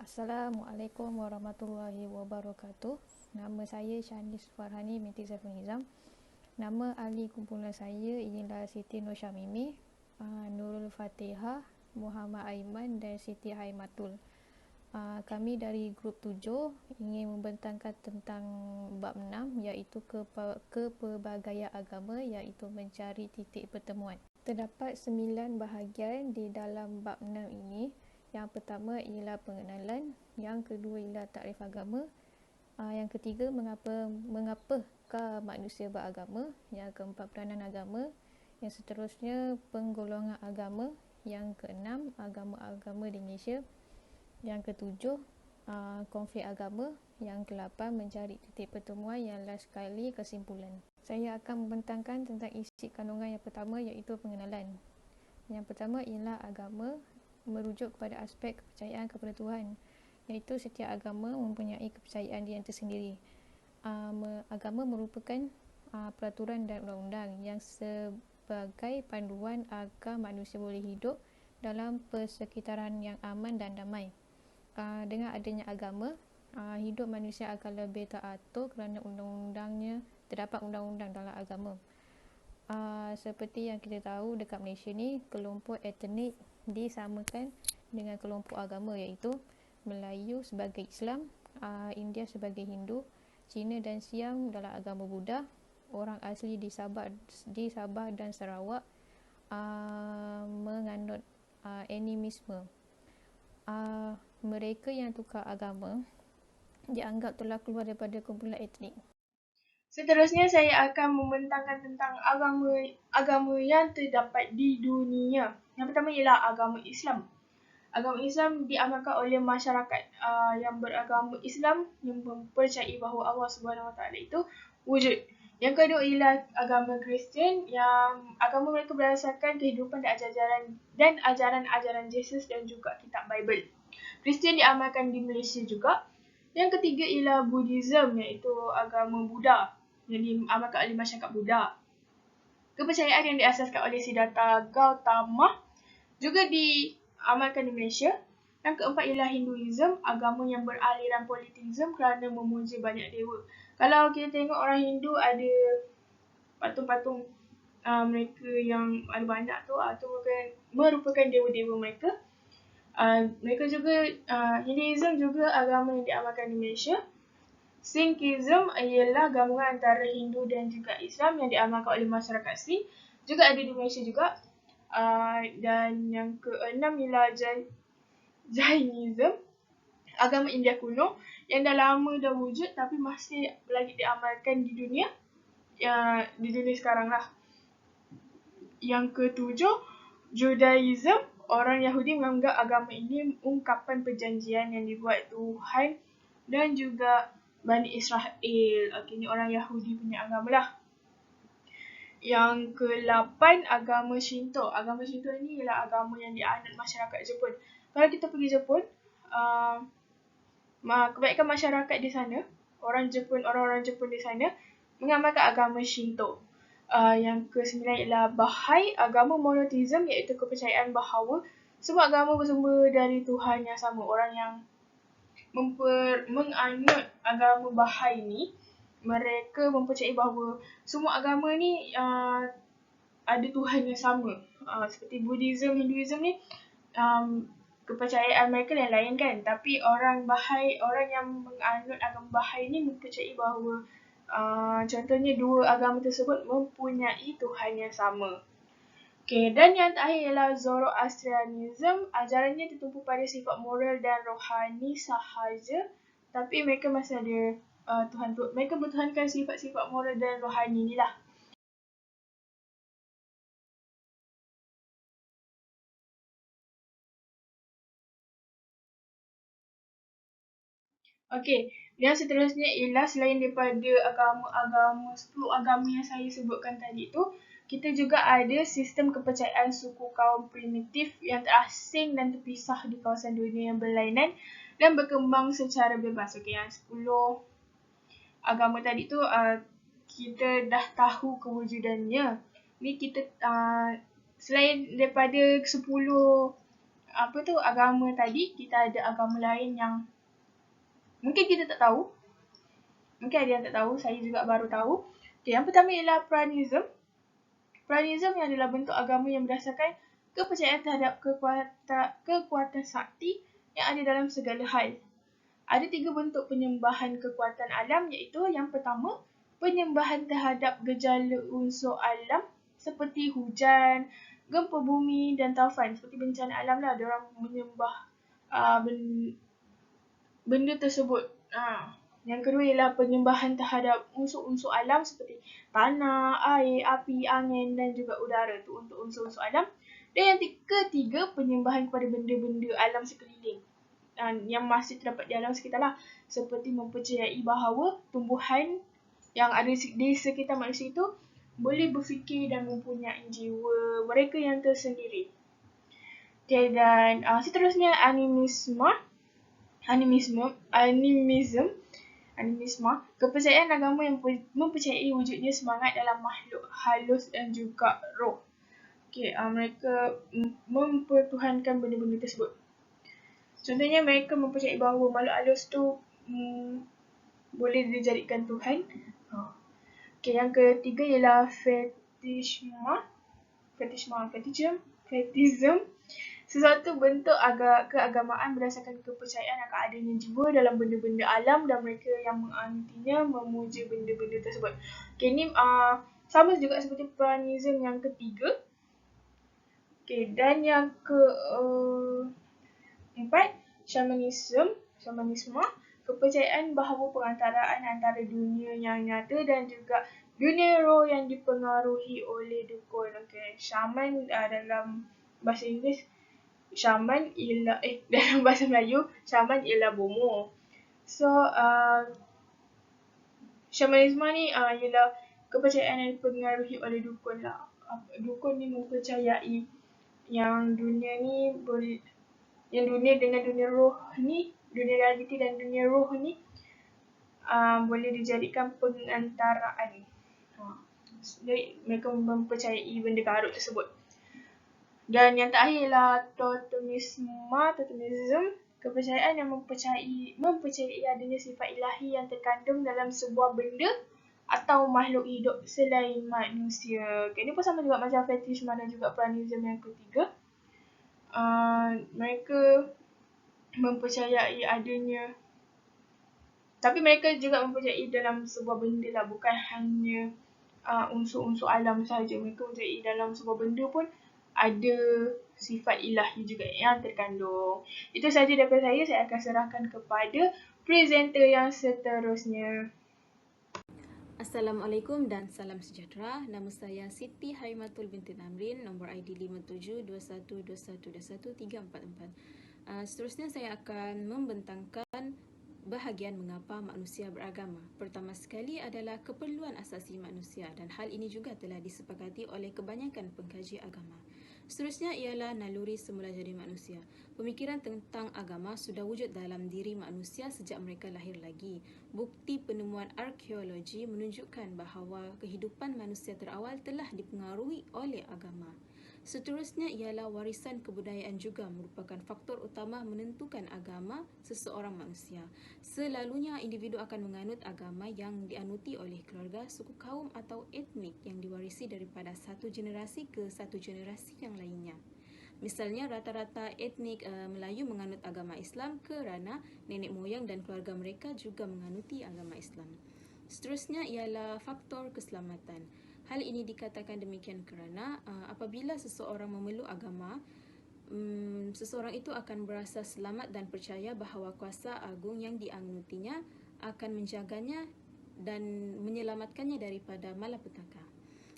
Assalamualaikum warahmatullahi wabarakatuh. Nama saya Shanis Farhani binti Saiful Nizam. Nama ahli kumpulan saya ialah Siti Nur Syamimi, Nurul Fatihah, Muhammad Aiman dan Siti Haimatul. Kami dari grup 7 ingin membentangkan tentang bab 6 iaitu kepelbagaian agama, iaitu mencari titik pertemuan. Terdapat 9 bahagian di dalam bab 6 ini. Yang pertama ialah pengenalan, yang kedua ialah takrif agama, yang ketiga mengapakah manusia beragama, yang keempat peranan agama, yang seterusnya penggolongan agama, yang keenam agama-agama di Malaysia, yang ketujuh konflik agama, yang ke-8 mencari titik pertemuan, yang last sekali kesimpulan. Saya akan membentangkan tentang isi kandungan yang pertama iaitu pengenalan. Yang pertama ialah agama merujuk kepada aspek kepercayaan kepada Tuhan, iaitu setiap agama mempunyai kepercayaan dia tersendiri. Agama merupakan peraturan dan undang-undang yang sebagai panduan agar manusia boleh hidup dalam persekitaran yang aman dan damai. Dengan adanya agama, hidup manusia akan lebih teratur kerana undang-undangnya, terdapat undang-undang dalam agama. Seperti yang kita tahu, dekat Malaysia ni kelompok etnik disamakan dengan kelompok agama, iaitu Melayu sebagai Islam, India sebagai Hindu, Cina dan Siam dalam agama Buddha, orang asli di Sabah dan Sarawak menganut animisme. Mereka yang tukar agama dianggap telah keluar daripada kumpulan etnik. Seterusnya saya akan membentangkan tentang agama yang terdapat di dunia. Yang pertama ialah agama Islam. Agama Islam diamalkan oleh masyarakat yang beragama Islam yang mempercayai bahawa Allah SWT itu wujud. Yang kedua ialah agama Kristian, yang agama mereka berdasarkan kehidupan dan ajaran Yesus dan juga kitab Bible. Kristian diamalkan di Malaysia juga. Yang ketiga ialah Buddhism, iaitu agama Buddha yang diamalkan oleh masyarakat Buddha. Kepercayaan yang diasaskan oleh Siddhartha Gautama juga diamalkan di Malaysia. Yang keempat ialah Hinduism, agama yang beraliran politisme kerana memuja banyak dewa. Kalau kita tengok orang Hindu ada patung-patung mereka yang ada banyak tu, merupakan dewa-dewa mereka. Mereka juga Hinduism juga agama yang diamalkan di Malaysia. Sikhism ialah gabungan antara Hindu dan juga Islam yang diamalkan oleh masyarakat Sikh, juga ada di Malaysia juga. Dan yang keenam ialah Jainism, agama India kuno yang dah lama dah wujud tapi masih lagi diamalkan di dunia sekarang lah. Yang ketujuh, Judaism, orang Yahudi menganggap agama ini ungkapan perjanjian yang dibuat Tuhan dan juga Bani Israel. Ini orang Yahudi punya agama lah. Yang ke-8, agama Shinto. Agama Shinto ini ialah agama yang dianut masyarakat Jepun. Kalau kita pergi Jepun, kebanyakan masyarakat di sana, orang-orang Jepun di sana mengamalkan agama Shinto. Yang ke-9 ialah Bahai, agama monotheism, iaitu kepercayaan bahawa semua agama bersumber dari Tuhan yang sama. Orang yang menganut agama Bahai ni, mereka mempercayai bahawa semua agama ni ada Tuhan yang sama. Seperti Buddhism, Hinduism ni kepercayaan mereka lain-lain kan. Tapi orang yang menganut agama Bahai ni mempercayai bahawa contohnya dua agama tersebut mempunyai Tuhan yang sama. Dan yang terakhir ialah Zoroastrianism. Ajarannya tertumpu pada sifat moral dan rohani sahaja, tapi mereka masih ada mereka bertuhankan sifat-sifat moral dan rohani ni lah. Yang seterusnya ialah selain daripada 10 agama yang saya sebutkan tadi tu, kita juga ada sistem kepercayaan suku kaum primitif yang terasing dan terpisah di kawasan dunia yang berlainan dan berkembang secara bebas. Yang 10 agama tadi tu kita dah tahu kewujudannya. Ni kita selain daripada 10 agama tadi, kita ada agama lain yang mungkin kita tak tahu. Mungkin ada yang tak tahu, saya juga baru tahu. Okay, yang pertama ialah Pranism. Pranism adalah bentuk agama yang berdasarkan kepercayaan terhadap kekuatan sakti yang ada dalam segala hal. Ada 3 bentuk penyembahan kekuatan alam, iaitu yang pertama, penyembahan terhadap gejala unsur alam seperti hujan, gempa bumi dan taufan. Seperti bencana alam lah, diorang menyembah benda tersebut. Yang kedua ialah penyembahan terhadap unsur-unsur alam seperti tanah, air, api, angin dan juga udara. Itu untuk unsur-unsur alam. Dan yang ketiga, penyembahan kepada benda-benda alam sekeliling. Yang masih terdapat di alam sekitar lah. Seperti mempercayai bahawa tumbuhan yang ada di sekitar manusia itu boleh berfikir dan mempunyai jiwa mereka yang tersendiri. Okay, dan seterusnya animisme, kepercayaan agama yang mempercayai wujudnya semangat dalam makhluk halus dan juga roh. Okay, mereka mempertuhankan benda-benda tersebut. Contohnya mereka mempercayai bahawa makhluk halus tu boleh dijadikan Tuhan. Okay, yang ketiga ialah fetishism. Sesuatu bentuk keagamaan berdasarkan kepercayaan akan adanya jiwa dalam benda-benda alam dan mereka yang menganutinya memuja benda-benda tersebut. Okay, ni sama juga seperti Pranism yang ketiga. Okay, dan yang keempat, Shamanisme. Kepercayaan bahawa perantaraan antara dunia yang nyata dan juga dunia roh yang dipengaruhi oleh dukun. Okay, Shaman dalam bahasa Inggeris, Shaman ialah dalam bahasa Melayu, Shaman ialah bomoh. So, Shamanisme ni ialah kepercayaan yang dipengaruhi oleh dukun lah. Dukun ni mempercayai yang dunia ni boleh, yang dunia dengan dunia roh ni, dunia realiti dan dunia roh ni boleh dijadikan pengantaraan. Jadi mereka mempercayai benda karut tersebut. Dan yang terakhir ialah totemism, kepercayaan yang mempercayai adanya sifat ilahi yang terkandung dalam sebuah benda atau makhluk hidup selain manusia. Okay, ini pun sama juga macam fetishisme dan juga pranism yang ketiga. Mereka mempercayai adanya, tapi mereka juga mempercayai dalam sebuah benda lah, bukan hanya unsur-unsur alam sahaja. Mereka mempercayai dalam sebuah benda pun ada sifat ilahi juga yang terkandung. Itu sahaja daripada saya. Saya akan serahkan kepada presenter yang seterusnya. Assalamualaikum dan salam sejahtera. Nama saya Siti Haimatul binti Namrin, nombor ID 572121213444. Seterusnya saya akan membentangkan bahagian mengapa manusia beragama. Pertama sekali adalah keperluan asasi manusia dan hal ini juga telah disepakati oleh kebanyakan pengkaji agama. Seterusnya ialah naluri semula jadi manusia. Pemikiran tentang agama sudah wujud dalam diri manusia sejak mereka lahir lagi. Bukti penemuan arkeologi menunjukkan bahawa kehidupan manusia terawal telah dipengaruhi oleh agama. Seterusnya ialah warisan kebudayaan juga merupakan faktor utama menentukan agama seseorang manusia. Selalunya individu akan menganut agama yang dianuti oleh keluarga, suku kaum atau etnik yang diwarisi daripada satu generasi ke satu generasi yang lainnya. Misalnya rata-rata etnik Melayu menganut agama Islam kerana nenek moyang dan keluarga mereka juga menganuti agama Islam. Seterusnya ialah faktor keselamatan. Hal ini dikatakan demikian kerana apabila seseorang memeluk agama, seseorang itu akan berasa selamat dan percaya bahawa kuasa agung yang dianutinya akan menjaganya dan menyelamatkannya daripada malapetaka.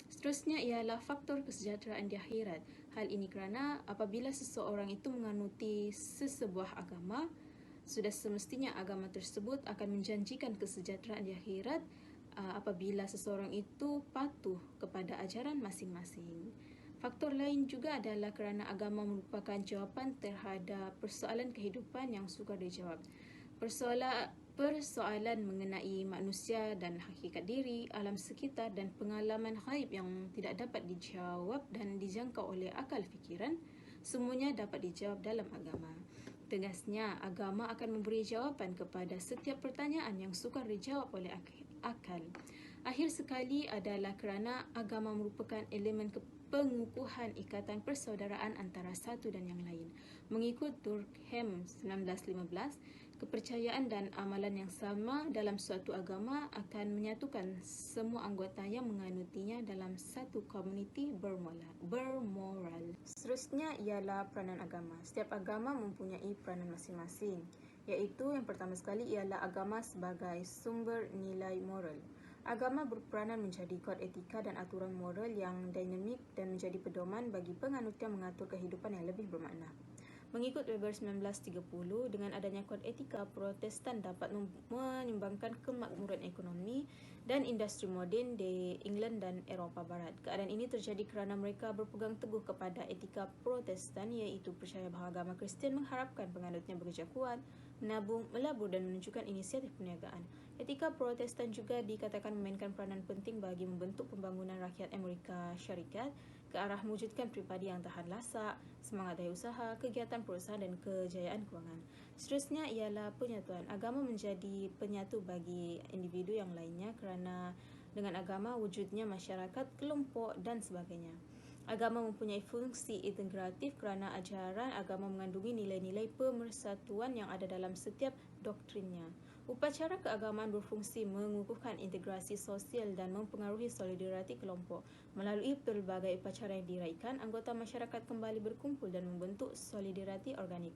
Seterusnya ialah faktor kesejahteraan di akhirat. Hal ini kerana apabila seseorang itu menganuti sesebuah agama, sudah semestinya agama tersebut akan menjanjikan kesejahteraan di akhirat apabila seseorang itu patuh kepada ajaran masing-masing. Faktor lain juga adalah kerana agama merupakan jawapan terhadap persoalan kehidupan yang sukar dijawab. Persoalan mengenai manusia dan hakikat diri, alam sekitar dan pengalaman ghaib yang tidak dapat dijawab dan dijangkau oleh akal fikiran Semuanya dapat dijawab dalam agama. Tegasnya, agama akan memberi jawapan kepada setiap pertanyaan yang sukar dijawab oleh akal. Akhir sekali adalah kerana agama merupakan elemen pengukuhan ikatan persaudaraan antara satu dan yang lain. Mengikut Durkheim 1915, kepercayaan dan amalan yang sama dalam suatu agama akan menyatukan semua anggota yang menganutinya dalam satu komuniti bermoral. Seterusnya ialah peranan agama. Setiap agama mempunyai peranan masing-masing, iaitu yang pertama sekali ialah agama sebagai sumber nilai moral. Agama berperanan menjadi kod etika dan aturan moral yang dinamik dan menjadi pedoman bagi penganut yang mengatur kehidupan yang lebih bermakna. Mengikut Weber 1930, dengan adanya kod etika, Protestan dapat menyumbangkan kemakmuran ekonomi dan industri moden di England dan Eropah Barat. Keadaan ini terjadi kerana mereka berpegang teguh kepada etika Protestan, iaitu percaya bahawa agama Kristian mengharapkan penganutnya bekerja kuat, menabung, melabur dan menunjukkan inisiatif perniagaan. Etika Protestan juga dikatakan memainkan peranan penting bagi membentuk pembangunan rakyat Amerika Syarikat ke arah mewujudkan pribadi yang tahan lasak, semangat daya usaha, kegiatan perusahaan dan kejayaan kewangan. Seterusnya ialah penyatuan. Agama menjadi penyatu bagi individu yang lainnya kerana dengan agama wujudnya masyarakat, kelompok dan sebagainya. Agama mempunyai fungsi integratif kerana ajaran agama mengandungi nilai-nilai pemersatuan yang ada dalam setiap doktrinnya. Upacara keagamaan berfungsi mengukuhkan integrasi sosial dan mempengaruhi solidariti kelompok. Melalui pelbagai upacara yang diraikan, anggota masyarakat kembali berkumpul dan membentuk solidariti organik.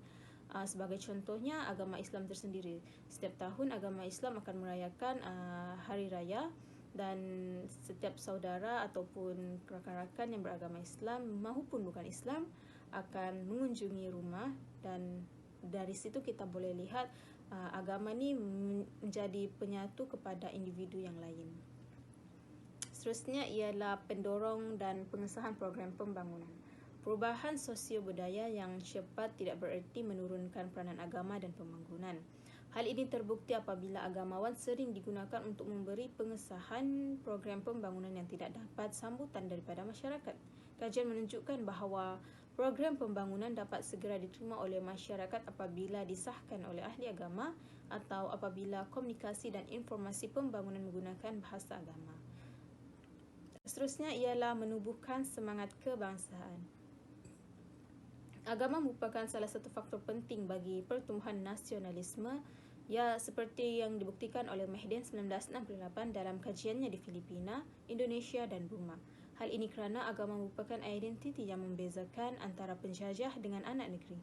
Sebagai contohnya, agama Islam tersendiri. Setiap tahun agama Islam akan merayakan hari raya dan setiap saudara ataupun rakan-rakan yang beragama Islam maupun bukan Islam akan mengunjungi rumah, dan dari situ kita boleh lihat agama ni menjadi penyatu kepada individu yang lain. Seterusnya ialah pendorong dan pengesahan program pembangunan. Perubahan sosio-budaya yang cepat tidak bererti menurunkan peranan agama dan pembangunan. Hal ini terbukti apabila agamawan sering digunakan untuk memberi pengesahan program pembangunan yang tidak dapat sambutan daripada masyarakat. Kajian menunjukkan bahawa program pembangunan dapat segera diterima oleh masyarakat apabila disahkan oleh ahli agama atau apabila komunikasi dan informasi pembangunan menggunakan bahasa agama. Seterusnya ialah menubuhkan semangat kebangsaan. Agama merupakan salah satu faktor penting bagi pertumbuhan nasionalisme, ya seperti yang dibuktikan oleh Mahden 1968 dalam kajiannya di Filipina, Indonesia dan Burma. Hal ini kerana agama merupakan identiti yang membezakan antara penjajah dengan anak negeri.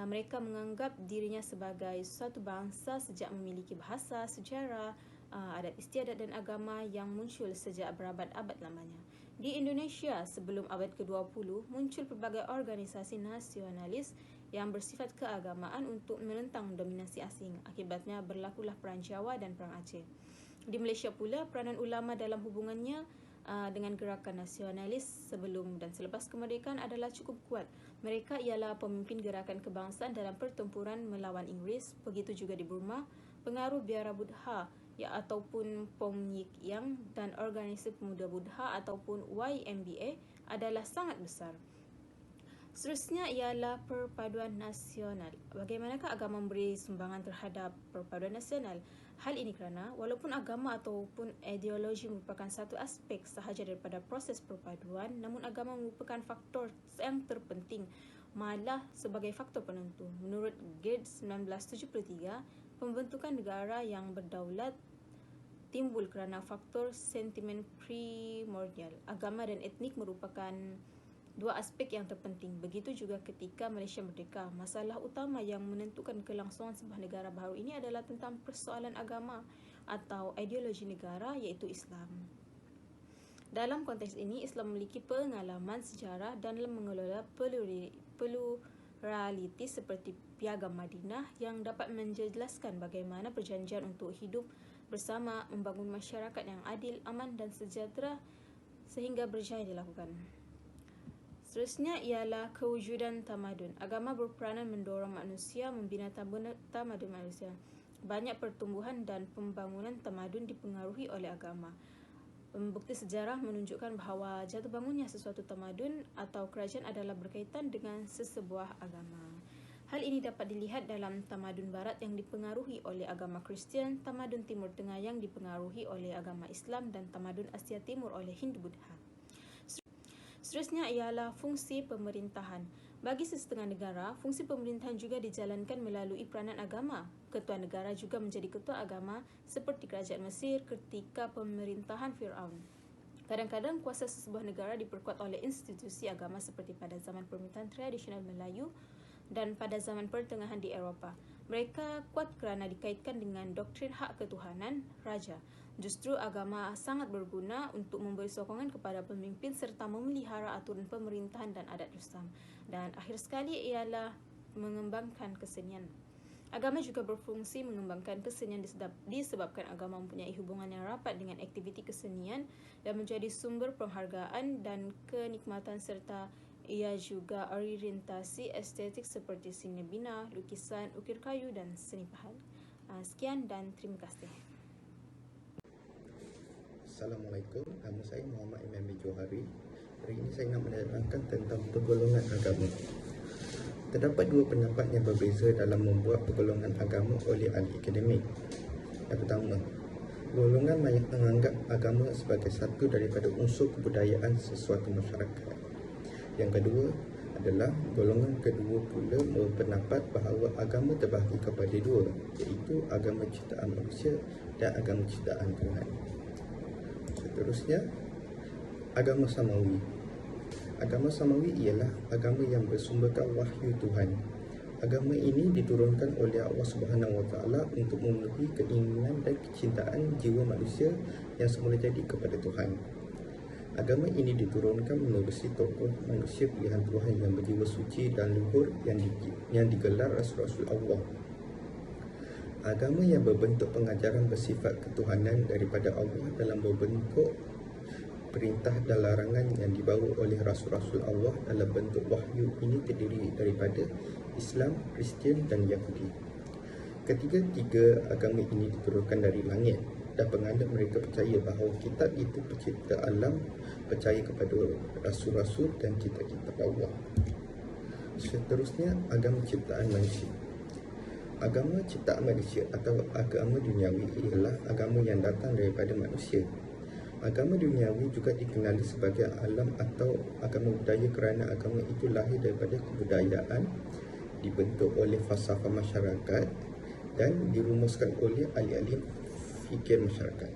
Mereka menganggap dirinya sebagai suatu bangsa sejak memiliki bahasa, sejarah, adat istiadat dan agama yang muncul sejak berabad-abad lamanya. Di Indonesia, sebelum abad ke-20, muncul pelbagai organisasi nasionalis yang bersifat keagamaan untuk menentang dominasi asing. Akibatnya berlakulah Perang Jawa dan Perang Aceh. Di Malaysia pula, peranan ulama dalam hubungannya dengan gerakan nasionalis sebelum dan selepas kemerdekaan adalah cukup kuat. Mereka ialah pemimpin gerakan kebangsaan dalam pertempuran melawan Inggeris. Begitu juga di Burma, pengaruh Biara Buddha ataupun Pom Yik Yang dan organisasi pemuda Buddha ataupun YMBA adalah sangat besar. Seterusnya ialah perpaduan nasional. Bagaimanakah agama memberi sumbangan terhadap perpaduan nasional? Hal ini kerana walaupun agama ataupun ideologi merupakan satu aspek sahaja daripada proses perpaduan, namun agama merupakan faktor yang terpenting, malah sebagai faktor penentu. Menurut Gates 1973, pembentukan negara yang berdaulat timbul kerana faktor sentimen primordial. Agama dan etnik merupakan dua aspek yang terpenting. Begitu juga ketika Malaysia merdeka. Masalah utama yang menentukan kelangsungan sebuah negara baharu ini adalah tentang persoalan agama atau ideologi negara, iaitu Islam. Dalam konteks ini, Islam memiliki pengalaman sejarah dalam mengelola pluralitis seperti Piagam Madinah yang dapat menjelaskan bagaimana perjanjian untuk hidup bersama membangun masyarakat yang adil, aman dan sejahtera sehingga berjaya dilakukan. Seterusnya ialah kewujudan tamadun. Agama berperanan mendorong manusia membina tamadun manusia. Banyak pertumbuhan dan pembangunan tamadun dipengaruhi oleh agama. Bukti sejarah menunjukkan bahawa jatuh bangunnya sesuatu tamadun atau kerajaan adalah berkaitan dengan sesebuah agama. Hal ini dapat dilihat dalam tamadun barat yang dipengaruhi oleh agama Kristian, tamadun Timur Tengah yang dipengaruhi oleh agama Islam dan tamadun Asia Timur oleh Hindu-Buddha. Seterusnya ialah fungsi pemerintahan. Bagi sesetengah negara, fungsi pemerintahan juga dijalankan melalui peranan agama. Ketua negara juga menjadi ketua agama seperti kerajaan Mesir ketika pemerintahan Firaun. Kadang-kadang kuasa sesebuah negara diperkuat oleh institusi agama seperti pada zaman pemerintahan tradisional Melayu dan pada zaman pertengahan di Eropah. Mereka kuat kerana dikaitkan dengan doktrin hak ketuhanan raja. Justru agama sangat berguna untuk memberi sokongan kepada pemimpin serta memelihara aturan pemerintahan dan adat Islam. Dan akhir sekali ialah mengembangkan kesenian. Agama juga berfungsi mengembangkan kesenian disebabkan agama mempunyai hubungan yang rapat dengan aktiviti kesenian dan menjadi sumber penghargaan dan kenikmatan serta ia juga orientasi estetik seperti seni bina, lukisan, ukir kayu dan seni pahat. Sekian dan terima kasih. Assalamualaikum, nama saya Muhammad Imam bin Johari. Hari ini saya nak menerangkan tentang pergolongan agama. Terdapat dua pendapat yang berbeza dalam membuat pergolongan agama oleh ahli akademik. Yang pertama, golongan menganggap agama sebagai satu daripada unsur kebudayaan sesuatu masyarakat. Yang kedua adalah golongan kedua pula berpendapat bahawa agama terbahagi kepada dua, iaitu agama ciptaan manusia dan agama ciptaan Tuhan. Seterusnya, agama Samawi. Agama Samawi ialah agama yang bersumberkan wahyu Tuhan. Agama ini diturunkan oleh Allah Subhanahu Wa Taala untuk memenuhi keinginan dan kecintaan jiwa manusia yang semula jadi kepada Tuhan. Agama ini diturunkan menerusi tokoh manusia pilihan Tuhan yang berjiwa suci dan luhur yang digelar Rasul-Rasul Allah. Agama yang berbentuk pengajaran bersifat ketuhanan daripada Allah dalam berbentuk perintah dan larangan yang dibawa oleh Rasul-Rasul Allah dalam bentuk wahyu ini terdiri daripada Islam, Kristian dan Yahudi. Ketiga-tiga agama ini diturunkan dari langit dan penganut mereka percaya bahawa kitab itu pencipta alam, percaya kepada Rasul-Rasul dan kitab-kitab Allah. Seterusnya, agama ciptaan manusia. Agama ciptaan manusia atau agama duniawi ialah agama yang datang daripada manusia. Agama duniawi juga dikenali sebagai alam atau agama budaya kerana agama itu lahir daripada kebudayaan, dibentuk oleh falsafah masyarakat dan dirumuskan oleh ahli-ahli fikir masyarakat.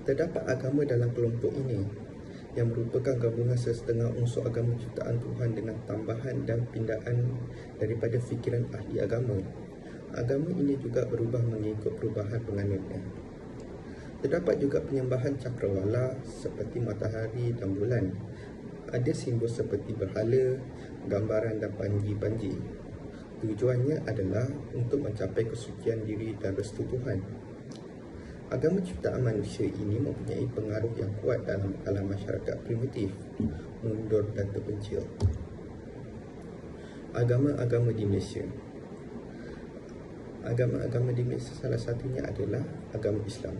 Terdapat agama dalam kelompok ini yang merupakan gabungan sesetengah unsur agama ciptaan Tuhan dengan tambahan dan pindaan daripada fikiran ahli agama. Agama ini juga berubah mengikut perubahan penganutnya. Terdapat juga penyembahan cakrawala seperti matahari dan bulan. Ada simbol seperti berhala, gambaran dan panji-panji. Tujuannya adalah untuk mencapai kesucian diri dan restu Tuhan. Agama ciptaan manusia ini mempunyai pengaruh yang kuat dalam kalangan masyarakat primitif, mundur dan terpencil. Agama-agama di Malaysia. Agama-agama di Malaysia salah satunya adalah agama Islam.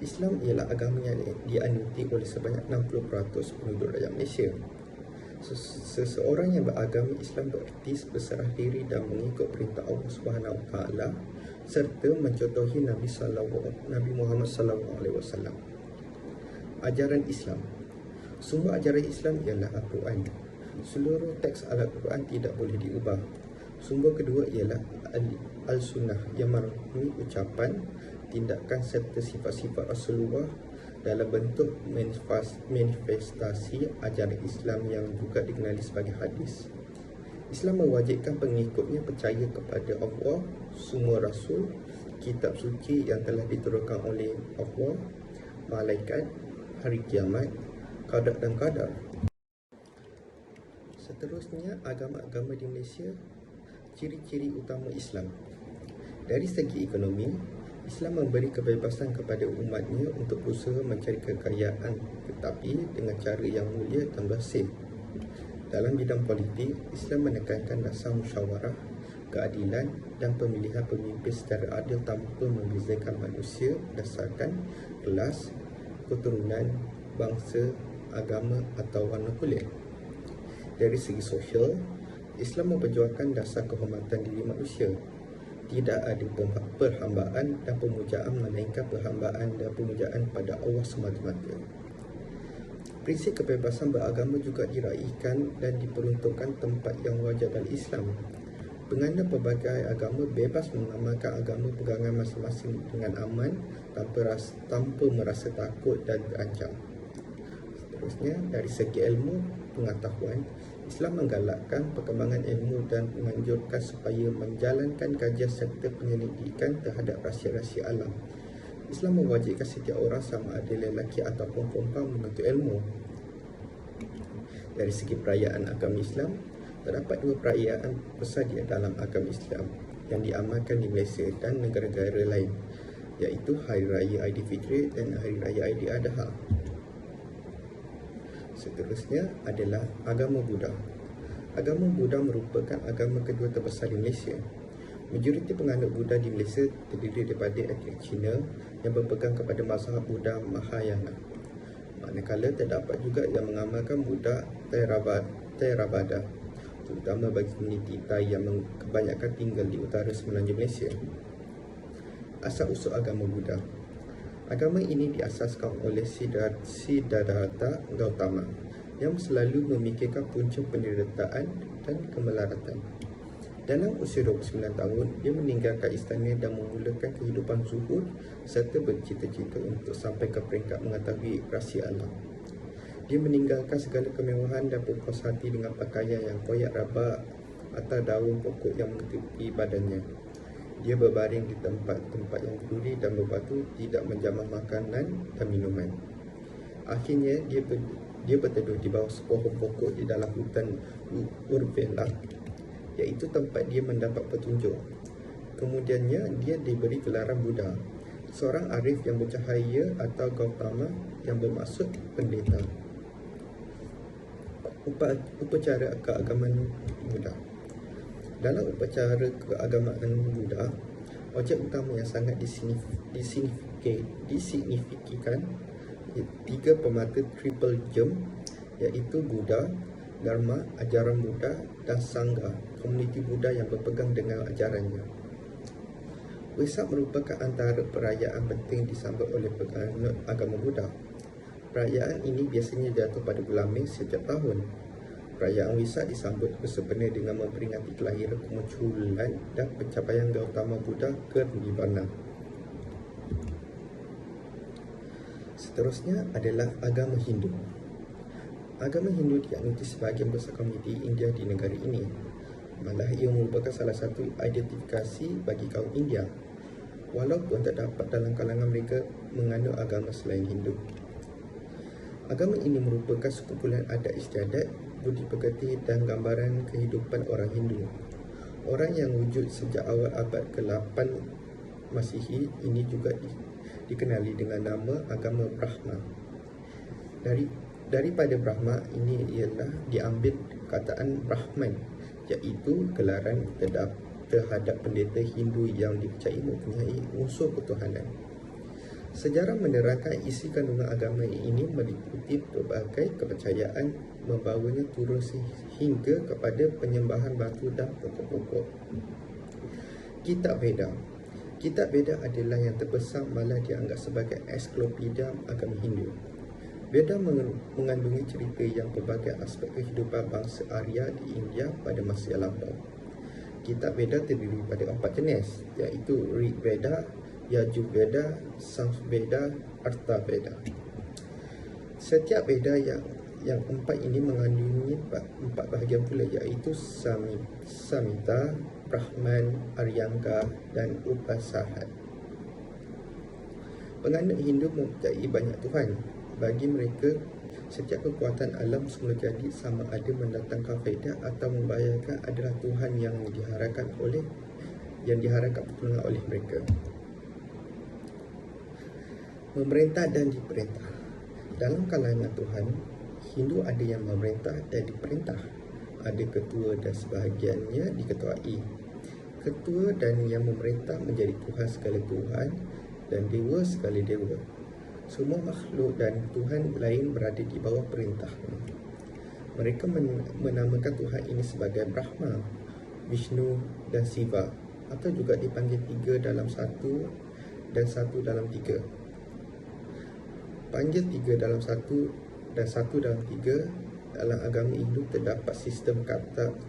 Islam ialah agama yang dianuti oleh sebanyak 60% penduduk rakyat Malaysia. Seseorang yang beragama Islam bererti berserah diri dan mengikut perintah Allah Subhanahu Wa Taala serta mencontohi Nabi Muhammad sallallahu alaihi wasallam. Ajaran Islam. Sumber ajaran Islam ialah Al-Quran. Seluruh teks Al-Quran tidak boleh diubah. Sumber kedua ialah Al-Sunnah yang merangkumi ucapan, tindakan serta sifat-sifat Rasulullah dalam bentuk manifestasi ajaran Islam yang juga dikenali sebagai hadis. Islam mewajibkan pengikutnya percaya kepada Allah, semua Rasul, kitab suci yang telah diturunkan oleh Allah, malaikat, hari kiamat, qada dan qadar. Seterusnya, agama-agama di Malaysia. Ciri-ciri utama Islam. Dari segi ekonomi, Islam memberi kebebasan kepada umatnya untuk berusaha mencari kekayaan, tetapi dengan cara yang mulia dan bersih. Dalam bidang politik, Islam menekankan dasar musyawarah, keadilan dan pemilihan pemimpin secara adil tanpa membezakan manusia berdasarkan kelas, keturunan, bangsa, agama atau warna kulit. Dari segi sosial, Islam memperjuangkan dasar kehormatan diri manusia. Tidak ada perhambaan dan pemujaan melainkan perhambaan dan pemujaan pada Allah semata-mata. Prinsip kebebasan beragama juga diraihkan dan diperuntukkan tempat yang wajar dalam Islam. Penganut pelbagai agama bebas mengamalkan agama pegangan masing-masing dengan aman tanpa merasa takut dan terancam. Seterusnya, dari segi ilmu pengetahuan, Islam menggalakkan perkembangan ilmu dan menganjurkan supaya menjalankan kajian serta penyelidikan terhadap rahsia-rahsia alam. Islam mewajibkan setiap orang sama ada lelaki ataupun perempuan menuntut ilmu. Dari segi perayaan agama Islam, terdapat dua perayaan besar di dalam agama Islam yang diamalkan di Malaysia dan negara-negara lain, iaitu Hari Raya Aidilfitri dan Hari Raya Aidiladha. Seterusnya adalah agama Buddha. Agama Buddha merupakan agama kedua terbesar di Malaysia. Majoriti penganut Buddha di Malaysia terdiri daripada etnik Cina yang berpegang kepada mazhab Buddha Mahayana. Manakala terdapat juga yang mengamalkan Buddha Theravada, terutama bagi komuniti Thai yang kebanyakan tinggal di utara semenanjung Malaysia. Asal-usul agama Buddha. Agama ini diasaskan oleh Siddhartha Gautama yang selalu memikirkan punca penderitaan dan kemelaratan. Dalam usia 29 tahun, dia meninggalkan istana dan memulakan kehidupan zuhud serta bercita-cita untuk sampai ke peringkat mengetahui rahsia alam. Dia meninggalkan segala kemewahan dan berpuas hati dengan pakaian yang koyak rabak atau daun pokok yang menutupi badannya. Dia berbaring di tempat-tempat yang berduri dan berbatu, tidak menjamah makanan dan minuman. Akhirnya, dia berteduh di bawah sebuah pokok di dalam hutan Urvela, iaitu tempat dia mendapat petunjuk. Kemudiannya, dia diberi gelaran Buddha, seorang arif yang bercahaya atau Gautama yang bermaksud pendeta. Upacara keagamaan Buddha. Dalam upacara keagamaan Buddha, objek utama yang sangat disignifikan tiga permata triple gem, iaitu Buddha, Dharma, ajaran Buddha, dan Sangha, komuniti Buddha yang berpegang dengan ajarannya. Wesak merupakan antara perayaan penting disambut oleh penganut agama Buddha. Perayaan ini biasanya jatuh pada bulan Mei setiap tahun. Perayaan Wesak disambut bersempena dengan memperingati kelahiran, kemunculan dan pencapaian Gautama Buddha ke Nirvana. Seterusnya adalah agama Hindu. Agama Hindu diakini sebahagian besar komuniti India di negara ini. Malah ia merupakan salah satu identifikasi bagi kaum India, walaupun terdapat dalam kalangan mereka menganut agama selain Hindu. Agama ini merupakan sekumpulan adat istiadat, budi pekerti dan gambaran kehidupan orang Hindu. Orang yang wujud sejak awal abad ke-8 Masihi ini juga dikenali dengan nama agama Brahma. Daripada Brahma ini ialah diambil kataan Brahman, iaitu gelaran terhadap pendeta Hindu yang dipercayai mempunyai unsur ketuhanan. Sejarah menerangkan isi kandungan agama ini meliputi pelbagai kepercayaan membawanya turun sehingga kepada penyembahan batu dan pokok-pokok. Kitab Veda. Kitab Veda adalah yang terbesar, malah dianggap sebagai ensiklopedia agama Hindu. Veda mengandungi cerita yang pelbagai aspek kehidupan bangsa Arya di India pada masa yang lampau. Kitab Veda terdiri pada 4 jenis, iaitu Rig Veda, Yajur Veda, Sam Veda, Artha Veda. Setiap Veda yang 4 ini mengandungi 4 bahagian pula, iaitu Samhita, Brahman, Aryanga dan Upasahat. Penganut Hindu mempercayai banyak Tuhan. Bagi mereka, setiap kekuatan alam semula jadi, sama ada mendatangkan faedah atau membahayakan, adalah Tuhan yang diharapkan pertolongan oleh mereka. Memerintah dan diperintah. Dalam kalangan Tuhan, Hindu ada yang memerintah dan diperintah. Ada ketua dan sebahagiannya diketuai. ketua dan yang memerintah menjadi Tuhan segala Tuhan dan Dewa segala Dewa. Semua makhluk dan Tuhan lain berada di bawah perintahnya. Mereka menamakan Tuhan ini sebagai Brahma, Vishnu dan Shiva, atau juga dipanggil 3 dalam 1 dan 1 dalam 3. Panggil 3 dalam 1 dan 1 dalam 3. Dalam agama Hindu terdapat sistem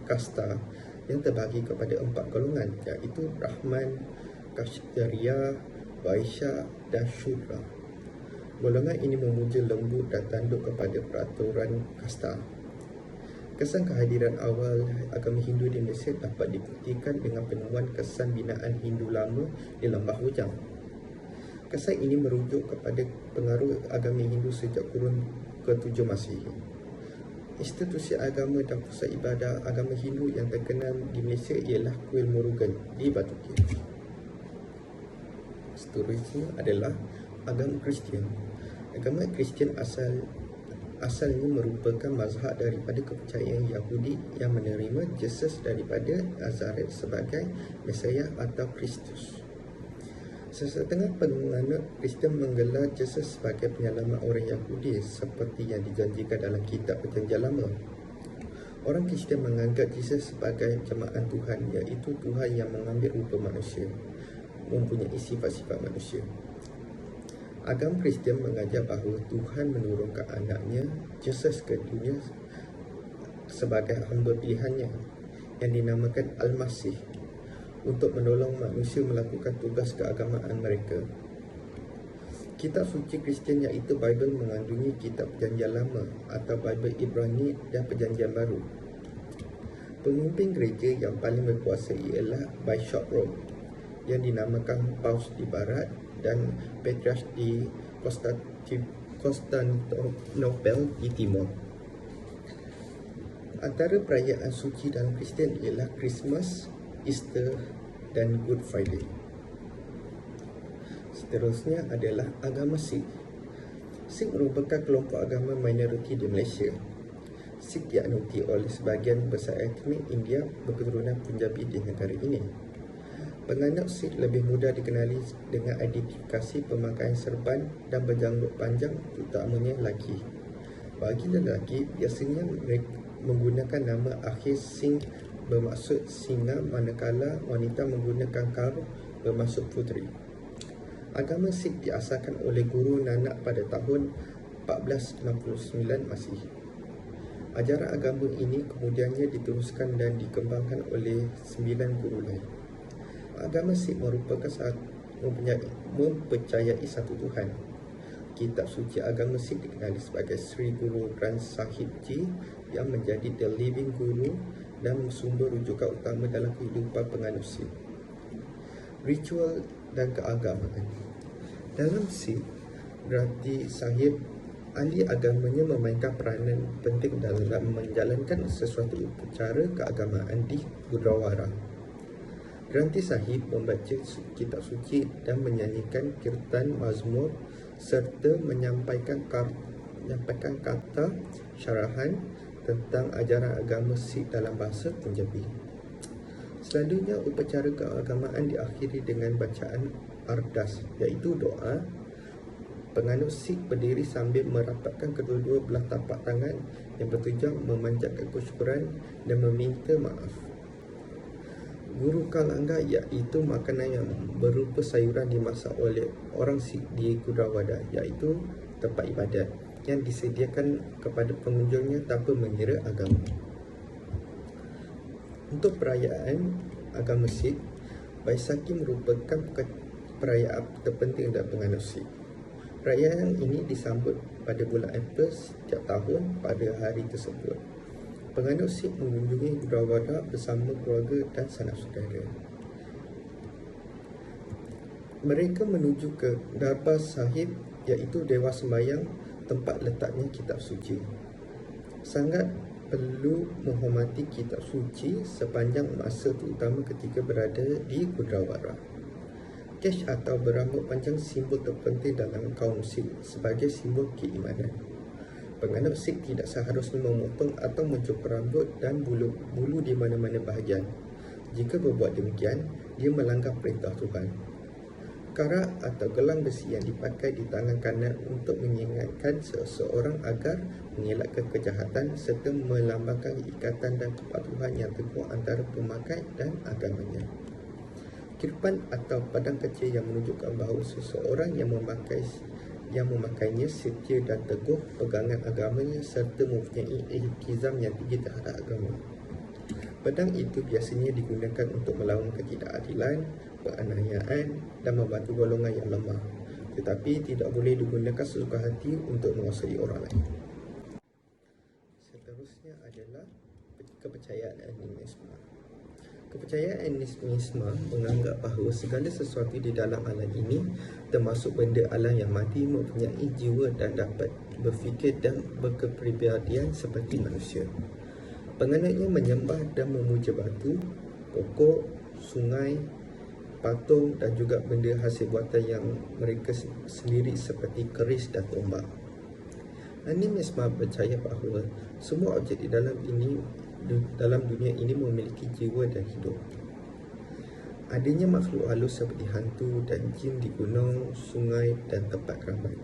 kasta yang terbahagi kepada 4 golongan, iaitu Brahman, Kshatriya, Vaishya dan Shudra. Golongan ini memuja lembut dan tunduk kepada peraturan kasta. Kesan kehadiran awal agama Hindu di Mesir dapat dibuktikan dengan penemuan kesan binaan Hindu lama di Lembah Hujang. Kesan ini merujuk kepada pengaruh agama Hindu sejak kurun ke-7 Masihi. Institusi agama dan pusat ibadah agama Hindu yang terkenal di Malaysia ialah Kuil Murugan di Batu Kiri. Seterusnya adalah agama Kristian. Agama Kristian asalnya merupakan mazhab daripada kepercayaan Yahudi yang menerima Yesus daripada Nazaret sebagai Mesias atau Kristus. Sesetengah penganut Kristian menggelar Yesus sebagai penyelamat orang Yahudi seperti yang dijanjikan dalam kitab Perjanjian Lama. Orang Kristian menganggap Yesus sebagai jemaah Tuhan, iaitu Tuhan yang mengambil rupa manusia, mempunyai sifat-sifat manusia. Agama Kristian mengajar bahawa Tuhan menurunkan anaknya Yesus ke dunia sebagai hamba pilihannya yang dinamakan Al-Masih untuk menolong manusia melakukan tugas keagamaan mereka. Kitab suci Kristian iaitu Bible mengandungi kitab Perjanjian Lama atau Bible Ibrani dan Perjanjian Baru. Pemimpin gereja yang paling berkuasa ialah Bishop Rome yang dinamakan Paus di Barat dan Patriarch di Konstantinopel di Timur. Antara perayaan suci dalam Kristian ialah Christmas, Easter dan Good Friday. Seterusnya adalah agama Sikh. Sikh merupakan kelompok agama minoriti di Malaysia. Sikh dianuti oleh sebahagian besar etnik India berketurunan Punjabi di negara ini. Penganut Sikh lebih mudah dikenali dengan identifikasi pemakaian serban dan berjanggut panjang, terutamanya lelaki. Bagi lelaki, biasanya mereka menggunakan nama akhir Singh bermaksud singa, manakala wanita menggunakan Kaur bermaksud puteri. Agama Sikh diasaskan oleh Guru Nanak pada tahun 1469 Masihi. Ajaran agama ini kemudiannya diteruskan dan dikembangkan oleh 9 guru lain. Agama Sikh merupakan mempercayai satu Tuhan. Kitab suci agama Sikh dikenali sebagai Sri Guru Granth Sahib Ji yang menjadi The Living Guru dan sumber rujukan utama dalam kehidupan penganut Sikh. Ritual dan keagamaan. Dalam Sikh, Granth Sahib ahli agamanya memainkan peranan penting dalam menjalankan sesuatu upacara keagamaan di Gurdwara. Granth Sahib membaca kitab suci dan menyanyikan kirtan mazmur serta menyampaikan kata syarahan tentang ajaran agama Sikh dalam bahasa Punjabi. Selanjutnya, upacara keagamaan diakhiri dengan bacaan ardas, iaitu doa. Penganut Sikh berdiri sambil merapatkan kedua-dua belah tapak tangan yang bertujuan memanjatkan kesyukuran dan meminta maaf. Guru Kalanga iaitu makanan yang berupa sayuran dimasak oleh orang Sikh di Gurdwara, iaitu tempat ibadat yang disediakan kepada pengunjungnya tanpa mengira agama. Untuk perayaan agama Sikh, Baisakhi merupakan perayaan terpenting dalam penganut Sikh. Perayaan ini disambut pada bulan April setiap tahun pada hari tersebut. Penganut Sikh mengunjungi Gurdwara bersama keluarga dan sanak saudara. Mereka menuju ke Darbar Sahib, iaitu Dewan Sembayang, tempat letaknya kitab suci. Sangat perlu menghormati kitab suci sepanjang masa, terutama ketika berada di Gurdwara. Kesh atau berambut panjang simbol terpenting dalam kaum Sikh sebagai simbol keimanan. Penganut Sikh tidak seharusnya memotong atau mencukur rambut dan bulu di mana-mana bahagian. Jika berbuat demikian, dia melanggar perintah Tuhan. Karak atau gelang besi yang dipakai di tangan kanan untuk mengingatkan seseorang agar mengelakkan kejahatan serta melambangkan ikatan dan kepatuhan yang teguh antara pemakai dan agamanya. Kirpan atau padang kecil yang menunjukkan bahawa seseorang yang memakainya setia dan teguh pegangan agamanya serta mempunyai iltizam yang tinggi terhadap agama. Pedang itu biasanya digunakan untuk melawan ketidakadilan, penganiayaan dan membantu golongan yang lemah, tetapi tidak boleh digunakan sesuka hati untuk menguasai orang lain. Seterusnya adalah kepercayaan animisme. Kepercayaan animisme menganggap bahawa segala sesuatu di dalam alam ini, termasuk benda alam yang mati, mempunyai jiwa dan dapat berfikir dan berkepribadian seperti manusia. Penganutnya menyembah dan memuja batu, pokok, sungai, patung dan juga benda hasil buatan yang mereka sendiri seperti keris dan tombak. Animisme percaya bahawa semua objek di dalam dunia ini memiliki jiwa dan hidup. Adanya makhluk halus seperti hantu dan jin di gunung, sungai dan tempat keramat.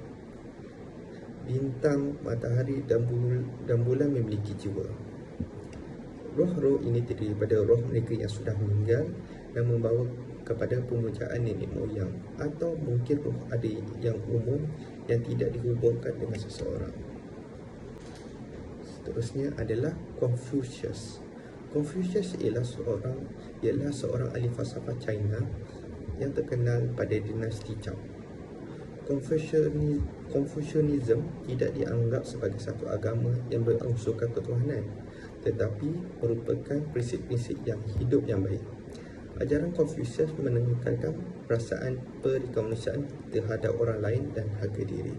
Bintang, matahari dan bulan memiliki jiwa. Roh-roh ini terdiri daripada roh mereka yang sudah meninggal dan membawa kepada pemujaan nenek moyang, atau mungkin roh ada yang umum yang tidak dihubungkan dengan seseorang. Seterusnya adalah Confucius. Confucius ialah seorang ahli falsafah China yang terkenal pada dinasti Zhou. Confucianism tidak dianggap sebagai satu agama yang berunsurkan ketuhanan, tetapi merupakan prinsip-prinsip yang hidup yang baik. Ajaran Confucius menekankan perasaan perikemanusiaan terhadap orang lain dan harga diri.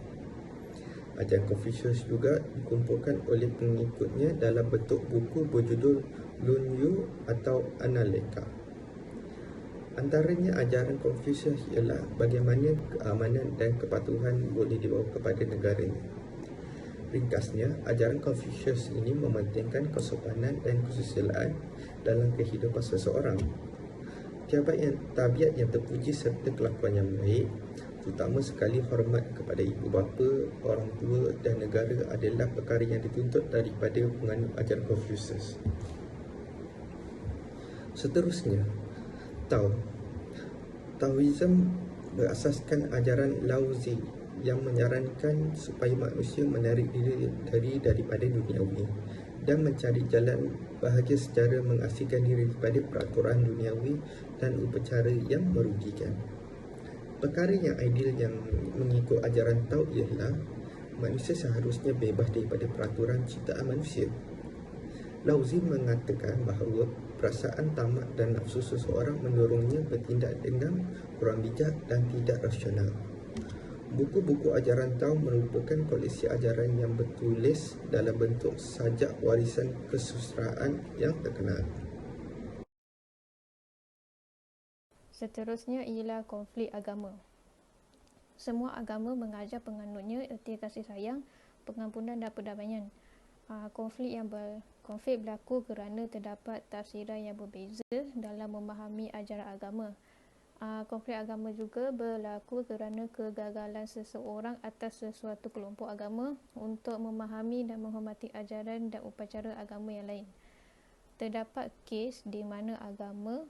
Ajaran Confucius juga dikumpulkan oleh pengikutnya dalam bentuk buku berjudul Lun Yu atau Analeka. Antaranya ajaran Confucius ialah bagaimana keamanan dan kepatuhan boleh dibawa kepada negaranya. Ringkasnya, ajaran Confucius ini mementingkan kesopanan dan kesusilaan dalam kehidupan seseorang. Tabiat yang terpuji serta kelakuan yang baik, terutama sekali hormat kepada ibu bapa, orang tua dan negara adalah perkara yang dituntut daripada penganut ajaran Confucius. Seterusnya, Taoism berasaskan ajaran Lao Tzu yang menyarankan supaya manusia menarik diri daripada duniawi dan mencari jalan bahagia secara mengasingkan diri daripada peraturan duniawi dan upacara yang merugikan. Perkara yang ideal yang mengikut ajaran Tao ialah manusia seharusnya bebas daripada peraturan ciptaan manusia. Lao Tzu mengatakan bahawa perasaan tamak dan nafsu seseorang mendorongnya bertindak dengan kurang bijak dan tidak rasional. Buku-buku ajaran Tao merupakan koleksi ajaran yang bertulis dalam bentuk sajak warisan kesusastraan yang terkenal. Seterusnya ialah konflik agama. Semua agama mengajar penganutnya erti kasih sayang, pengampunan dan perdamaian. Konflik berlaku kerana terdapat tafsiran yang berbeza dalam memahami ajaran agama. Konflik agama juga berlaku kerana kegagalan seseorang atas sesuatu kelompok agama untuk memahami dan menghormati ajaran dan upacara agama yang lain. Terdapat kes di mana agama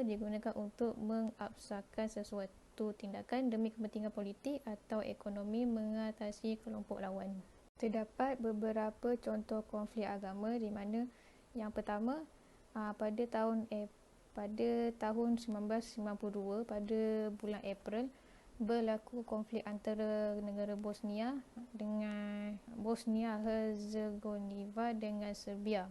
digunakan untuk mengabsahkan sesuatu tindakan demi kepentingan politik atau ekonomi mengatasi kelompok lawan. Terdapat beberapa contoh konflik agama di mana yang pertama, pada tahun 1992 pada bulan April berlaku konflik antara negara Bosnia Herzegovina dengan Serbia.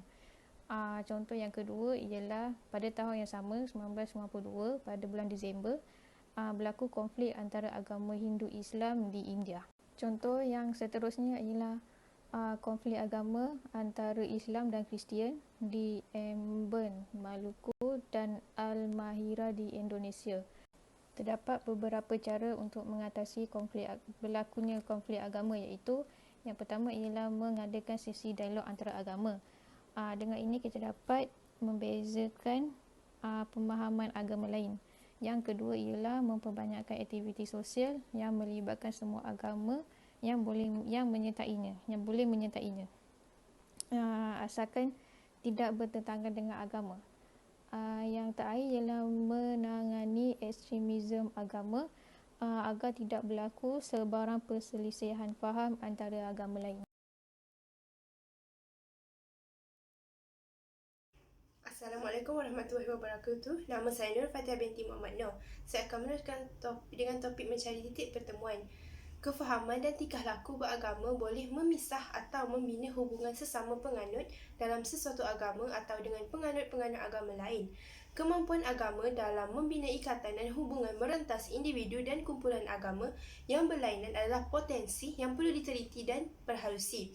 Contoh yang kedua ialah pada tahun yang sama 1992 pada bulan Disember berlaku konflik antara agama Hindu Islam di India. Contoh yang seterusnya ialah konflik agama antara Islam dan Kristian di Ambon, Maluku dan Almahira di Indonesia. Terdapat beberapa cara untuk mengatasi berlakunya konflik agama, iaitu yang pertama ialah mengadakan sesi dialog antara agama. Dengan ini kita dapat membezakan pemahaman agama lain. Yang kedua ialah memperbanyakkan aktiviti sosial yang melibatkan semua agama yang boleh menyertainya, asalkan tidak bertentangan dengan agama. Yang terakhir ialah menangani ekstremisme agama agar tidak berlaku sebarang perselisihan faham antara agama lain. Assalamualaikum warahmatullahi wabarakatuh. Nama saya Nur Fatihah binti Muhammad Noor. Saya akan meneruskan dengan topik mencari titik pertemuan. Kefahaman dan tingkah laku beragama boleh memisah atau membina hubungan sesama penganut dalam sesuatu agama atau dengan penganut-penganut agama lain. Kemampuan agama dalam membina ikatan dan hubungan merentas individu dan kumpulan agama yang berlainan adalah potensi yang perlu diteliti dan perhalusi.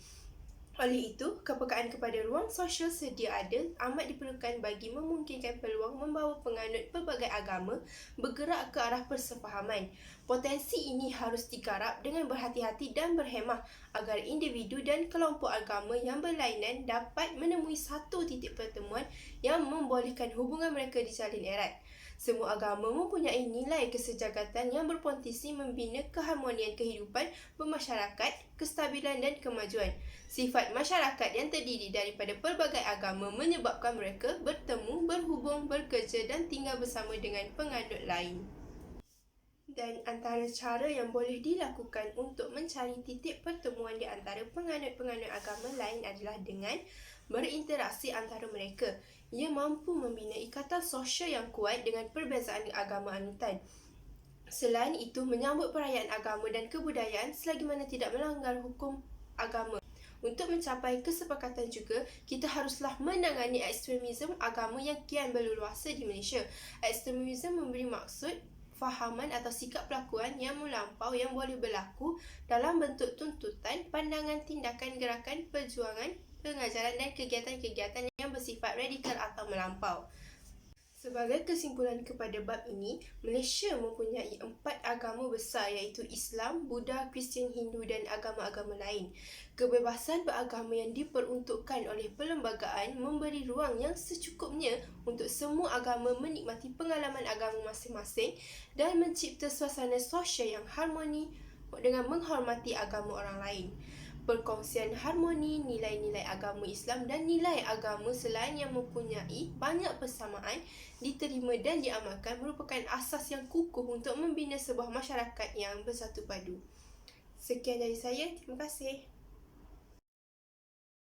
Oleh itu, kepekaan kepada ruang sosial sedia ada amat diperlukan bagi memungkinkan peluang membawa penganut pelbagai agama bergerak ke arah persefahaman. Potensi ini harus digarap dengan berhati-hati dan berhemah agar individu dan kelompok agama yang berlainan dapat menemui satu titik pertemuan yang membolehkan hubungan mereka dijalin erat. Semua agama mempunyai nilai kesejahteraan yang berpotensi membina keharmonian kehidupan bermasyarakat, kestabilan dan kemajuan. Sifat masyarakat yang terdiri daripada pelbagai agama menyebabkan mereka bertemu, berhubung, bekerja dan tinggal bersama dengan penganut lain. Dan antara cara yang boleh dilakukan untuk mencari titik pertemuan di antara penganut-penganut agama lain adalah dengan berinteraksi antara mereka. Ia mampu membina ikatan sosial yang kuat dengan perbezaan agama anutan. Selain itu, menyambut perayaan agama dan kebudayaan selagi mana tidak melanggar hukum agama. Untuk mencapai kesepakatan juga, kita haruslah menangani ekstremisme agama yang kian berleluasa di Malaysia. Ekstremisme memberi maksud fahaman atau sikap pelakuan yang melampau yang boleh berlaku dalam bentuk tuntutan, pandangan, tindakan, gerakan, perjuangan, pengajaran dan kegiatan-kegiatan yang bersifat radikal atau melampau. Sebagai kesimpulan kepada bab ini, Malaysia mempunyai 4 agama besar iaitu Islam, Buddha, Kristian, Hindu dan agama-agama lain. Kebebasan beragama yang diperuntukkan oleh perlembagaan memberi ruang yang secukupnya untuk semua agama menikmati pengalaman agama masing-masing dan mencipta suasana sosial yang harmoni dengan menghormati agama orang lain. Perkongsian harmoni nilai-nilai agama Islam dan nilai agama selain yang mempunyai banyak persamaan diterima dan diamalkan merupakan asas yang kukuh untuk membina sebuah masyarakat yang bersatu padu. Sekian dari saya, terima kasih.